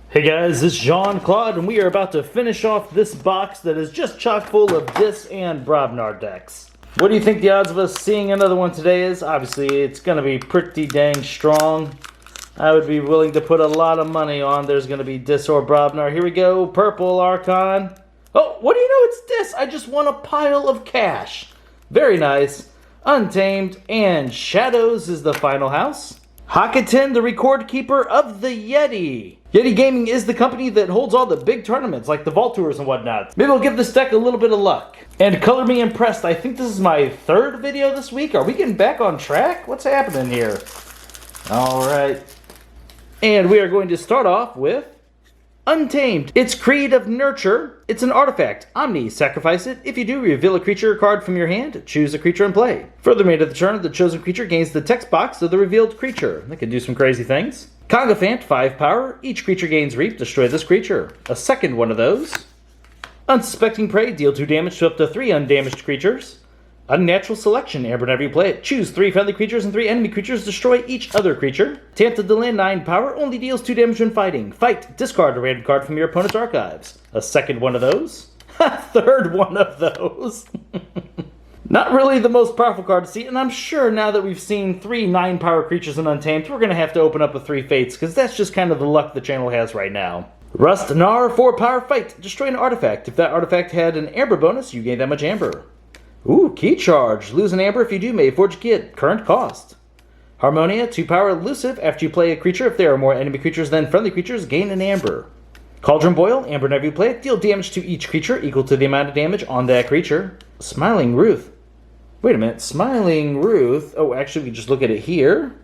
Hey guys, this is Claude, and we are about to finish off this box that is just chock full of Dis and Brobnar decks. What do you think the odds of us seeing another one today is? Obviously, it's going to be pretty dang strong. I would be willing to put a lot of money on there's going to be Dis or Brobnar. Here we go, Purple Archon. Oh, what do you know? It's Dis! I just won a pile of cash. Very nice. Untamed, and Shadows is the final house. Hakaten, the record keeper of the Yeti. Yeti Gaming is the company that holds all the big tournaments, like the Vault Tours and whatnot. Maybe I'll give this deck a little bit of luck. And color me impressed. I think this is my third video this week. Are we getting back on track? What's happening here? Alright. And we are going to start off with Untamed. It's Creed of Nurture. It's an artifact. Omni, sacrifice it. If you do, reveal a creature card from your hand. Choose a creature and play. Further made of the turn, the chosen creature gains the text box of the revealed creature. They can do some crazy things. Congophant, 5 power. Each creature gains Reap. Destroy this creature. A second one of those. Unsuspecting Prey, deal 2 damage to up to 3 undamaged creatures. Unnatural Selection, Amber, whenever you play it. Choose 3 friendly creatures and 3 enemy creatures. Destroy each other creature. Tampa the Land, 9 power. Only deals 2 damage when fighting. Fight. Discard a random card from your opponent's archives. A second one of those. Third one of those. Not really the most powerful card to see, and I'm sure now that we've seen 3 9-power creatures in Untamed, we're going to have to open up with 3 Fates, because that's just kind of the luck the channel has right now. Brobnar, 4 power. Fight. Destroy an artifact. If that artifact had an Amber bonus, you gain that much Amber. Ooh, Key Charge. Lose an Amber if you do, may forge a key at current cost. Harmonia, 2 power. Elusive. After you play a creature, if there are more enemy creatures than friendly creatures, gain an Amber. Cauldron Boil, Amber, whenever you play it, deal damage to each creature equal to the amount of damage on that creature. Smiling Ruth. Wait a minute, Smiling Ruth. Oh, actually, we can just look at it here.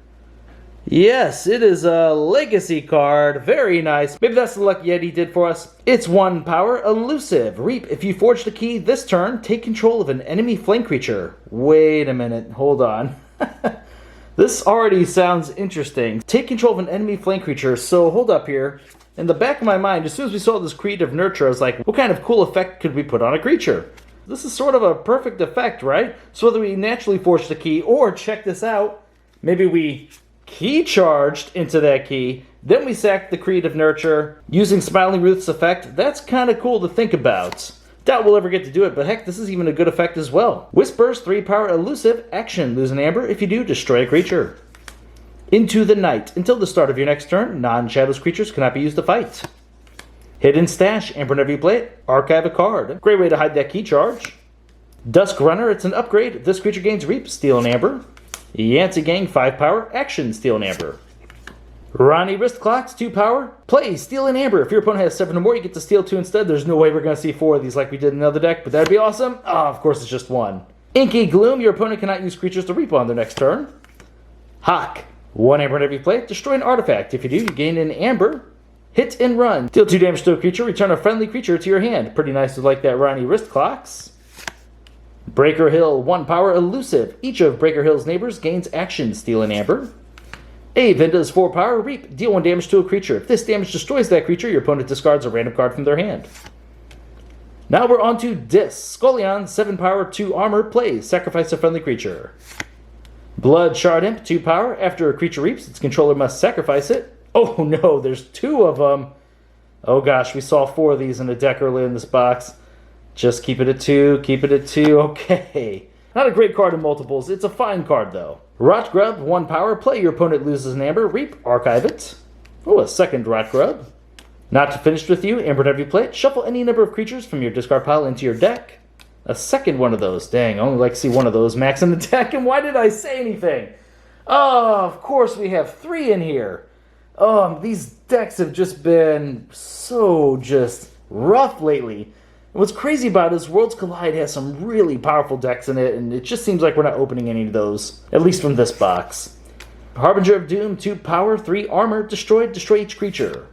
Yes, it is a legacy card. Very nice. Maybe that's the luck Yeti did for us. It's 1 power. Elusive. Reap. If you forge the key this turn, take control of an enemy flank creature. Wait a minute. Hold on. This already sounds interesting. Take control of an enemy flank creature. So hold up here. In the back of my mind, as soon as we saw this Creed of Nurture, I was like, what kind of cool effect could we put on a creature? This is sort of a perfect effect, right? So whether we naturally forge the key or, check this out, maybe we key charged into that key, then we sacked the Creed of Nurture using Smiling Ruth's effect. That's kind of cool to think about. Doubt we'll ever get to do it, but heck, this is even a good effect as well. Whispers, 3 power. Elusive. Action. Lose an Amber. If you do, destroy a creature. Into the Night. Until the start of your next turn, non-shadows creatures cannot be used to fight. Hidden Stash. Amber, whenever you play it, archive a card. Great way to hide that key charge. Dusk Runner. It's an upgrade. This creature gains Reap. Steal an Amber. Yancey Gang, 5 power. Action. Steal an Amber. Ronnie Wrist Clocks, 2 power. Play. Steal an Amber. If your opponent has 7 or more, you get to steal 2 instead. There's no way we're going to see 4 of these like we did in another deck, but that'd be awesome. Ah, of course it's just 1. Inky Gloom. Your opponent cannot use creatures to reap on their next turn. Hawk. 1 Amber whenever you play it. Destroy an artifact. If you do, you gain an Amber. Hit and Run. Deal 2 damage to a creature. Return a friendly creature to your hand. Pretty nice to like that Ronnie Wrist Clocks. Breaker Hill, 1 power. Elusive. Each of Breaker Hill's neighbors gains action. Steal an Amber. Venda's 4 power. Reap. Deal 1 damage to a creature. If this damage destroys that creature, your opponent discards a random card from their hand. Now we're on to Dis. Scullion, 7 power, 2 armor. Play. Sacrifice a friendly creature. Blood Shard Imp, 2 power. After a creature reaps, its controller must sacrifice it. Oh no, there's 2 of them. Oh gosh, we saw 4 of these in a deck earlier in this box. Just keep it at 2, keep it at 2, okay. Not a great card in multiples, it's a fine card though. Rot Grub, 1 power. Play. Your opponent loses an Amber. Reap. Archive it. Oh, a second Rot Grub. Not finished with you. Amber, whenever you play it, shuffle any number of creatures from your discard pile into your deck. A second one of those. Dang, I only like to see 1 of those max in the deck, and why did I say anything? Oh, of course we have 3 in here. These decks have just been so just rough lately. And what's crazy about it is Worlds Collide has some really powerful decks in it, and it just seems like we're not opening any of those, at least from this box. Harbinger of Doom, 2 power, 3 armor. Destroy each creature.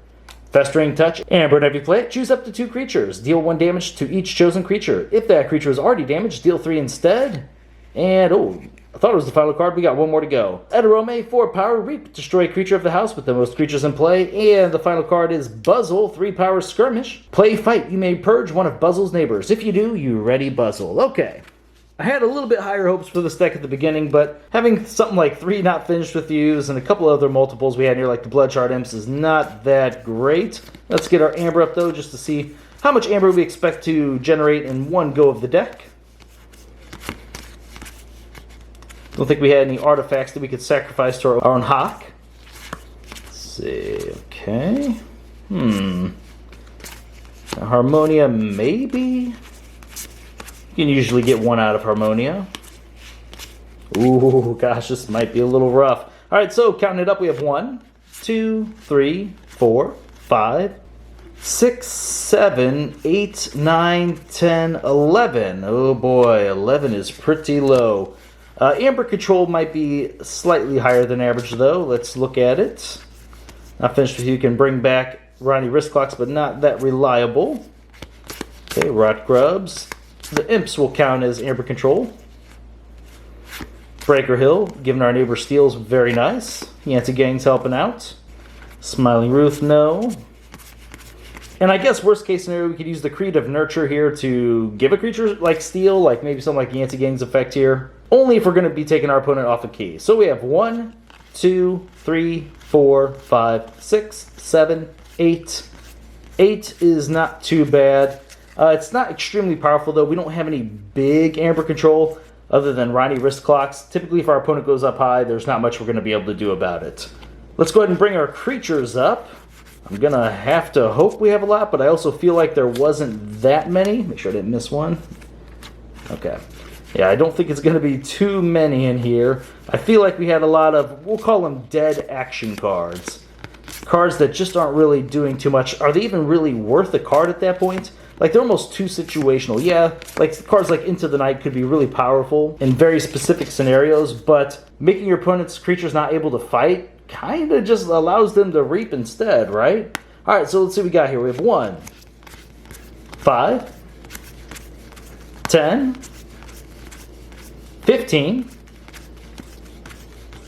Festering Touch. Amber, whenever you play it, choose up to 2 creatures. Deal 1 damage to each chosen creature. If that creature is already damaged, deal 3 instead. And, oh, I thought it was the final card. We got 1 more to go. Edarome, 4 power. Reap. Destroy a creature of the house with the most creatures in play. And the final card is Buzzle, 3 power. Skirmish. Play Fight. You may purge one of Buzzle's neighbors. If you do, you ready Buzzle. Okay. I had a little bit higher hopes for this deck at the beginning, but having something like 3 not finished with use and a couple other multiples we had here, like the Blood Shard Imps, is not that great. Let's get our Amber up, though, just to see how much Amber we expect to generate in one go of the deck. Don't think we had any artifacts that we could sacrifice to our own Hawk. Let's see, okay. Harmonia, maybe? You can usually get 1 out of Harmonia. Ooh, gosh, this might be a little rough. All right, so counting it up, we have 1, 2, 3, 4, 5, 6, 7, 8, 9, 10, 11. Oh boy, 11 is pretty low. Amber control might be slightly higher than average, though. Let's look at it. Not finished with you. Can bring back Ronnie Wrist Clocks, but not that reliable. Okay, Rot Grubs. The Imps will count as Amber control. Breaker Hill, giving our neighbor steals, very nice. Yancy Gang's helping out. Smiling Ruth, no. And I guess worst case scenario, we could use the Creative Nurture here to give a creature like steal, like maybe something like Yancy Gang's effect here. Only if we're going to be taking our opponent off a key. So we have 1, 2, 3, 4, 5, 6, 7, 8. 8 is not too bad. It's not extremely powerful, though. We don't have any big Amber control other than Ronnie Wrist Clocks. Typically, if our opponent goes up high, there's not much we're going to be able to do about it. Let's go ahead and bring our creatures up. I'm going to have to hope we have a lot, but I also feel like there wasn't that many. Make sure I didn't miss one. Okay. Yeah, I don't think it's going to be too many in here. I feel like we had a lot of, we'll call them dead action cards. Cards that just aren't really doing too much. Are they even really worth a card at that point? Like, they're almost too situational. Yeah, like cards like Into the Night could be really powerful in very specific scenarios, but making your opponent's creatures not able to fight kind of just allows them to reap instead, right? All right, so let's see what we got here. We have 1, 5, 10, 15,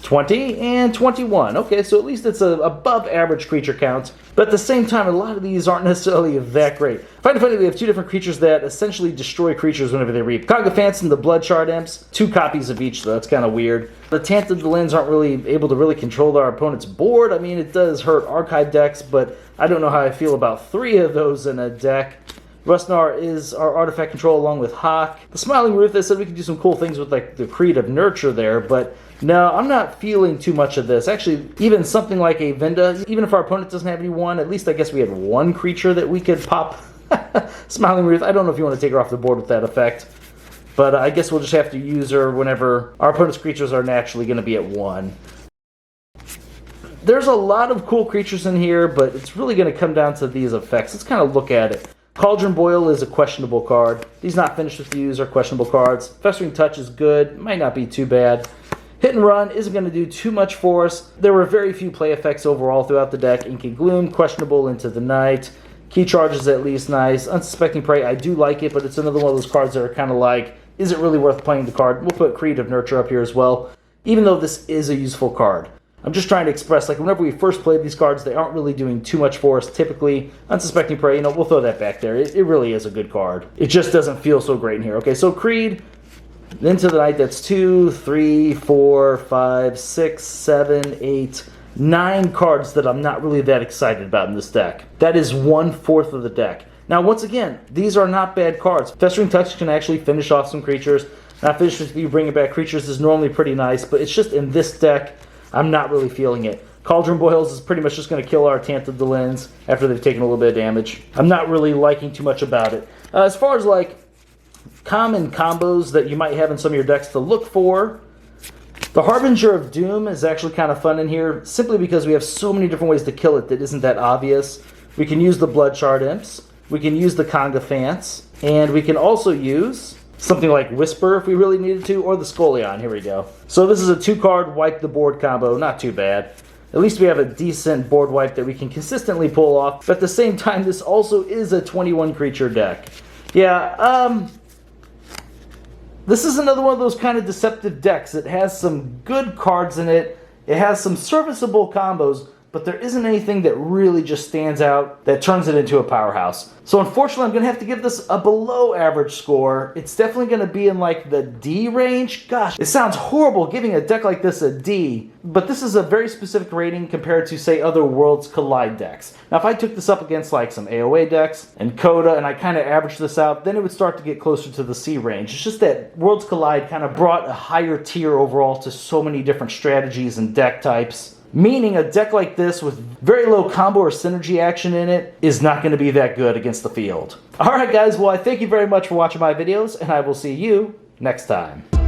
20, and 21. Okay, so at least it's a above average creature count. But at the same time, a lot of these aren't necessarily that great. I find it funny we have 2 different creatures that essentially destroy creatures whenever they reap. Cognifants and the Blood Shard Imps, 2 copies of each, so that's kind of weird. The Tanted Lens aren't really able to really control our opponent's board. I mean, it does hurt archive decks, but I don't know how I feel about 3 of those in a deck. Brobnar is our artifact control along with Hawk. The Smiling Ruth, I said we could do some cool things with like the Creative Nurture there, but no, I'm not feeling too much of this. Actually, even something like a Vinda, even if our opponent doesn't have any 1, at least I guess we had 1 creature that we could pop. Smiling Ruth, I don't know if you want to take her off the board with that effect, but I guess we'll just have to use her whenever our opponent's creatures are naturally going to be at 1. There's a lot of cool creatures in here, but it's really going to come down to these effects. Let's kind of look at it. Cauldron Boil is a questionable card. These not finished with use are questionable cards. Festering Touch is good, might not be too bad. Hit and Run isn't going to do too much for us. There were very few play effects overall throughout the deck. Inky Gloom, questionable. Into the Night. Key Charge is at least nice. Unsuspecting Prey, I do like it, but it's another one of those cards that are kind of like, is it really worth playing the card? We'll put Creative Nurture up here as well, even though this is a useful card. I'm just trying to express, like, whenever we first played these cards, they aren't really doing too much for us. Typically, Unsuspecting Prey, we'll throw that back there. It really is a good card. It just doesn't feel so great in here. Okay, so Creed, Into the Night, that's 2, 3, 4, 5, 6, 7, 8, 9 cards that I'm not really that excited about in this deck. That is 1/4 of the deck. Now, once again, these are not bad cards. Festering Touch can actually finish off some creatures. Not finished with you bringing back creatures is normally pretty nice, but it's just in this deck, I'm not really feeling it. Cauldron Boils is pretty much just going to kill our Tanted Lens after they've taken a little bit of damage. I'm not really liking too much about it. As far as like common combos that you might have in some of your decks to look for, the Harbinger of Doom is actually kind of fun in here, simply because we have so many different ways to kill it that isn't that obvious. We can use the Blood Shard Imps, we can use the Cognifants, and we can also use something like Whisper if we really needed to, or the Scolion. Here we go. So this is a 2-card wipe the board combo. Not too bad. At least we have a decent board wipe that we can consistently pull off. But at the same time, this also is a 21 creature deck. Yeah, this is another one of those kind of deceptive decks. It has some good cards in it. It has some serviceable combos, but there isn't anything that really just stands out that turns it into a powerhouse. So unfortunately, I'm going to have to give this a below average score. It's definitely going to be in like the D range. Gosh, it sounds horrible giving a deck like this a D, but this is a very specific rating compared to, say, other Worlds Collide decks. Now, if I took this up against like some AOA decks and Coda and I kind of averaged this out, then it would start to get closer to the C range. It's just that Worlds Collide kind of brought a higher tier overall to so many different strategies and deck types. Meaning a deck like this with very low combo or synergy action in it is not going to be that good against the field. Alright guys, well I thank you very much for watching my videos, and I will see you next time.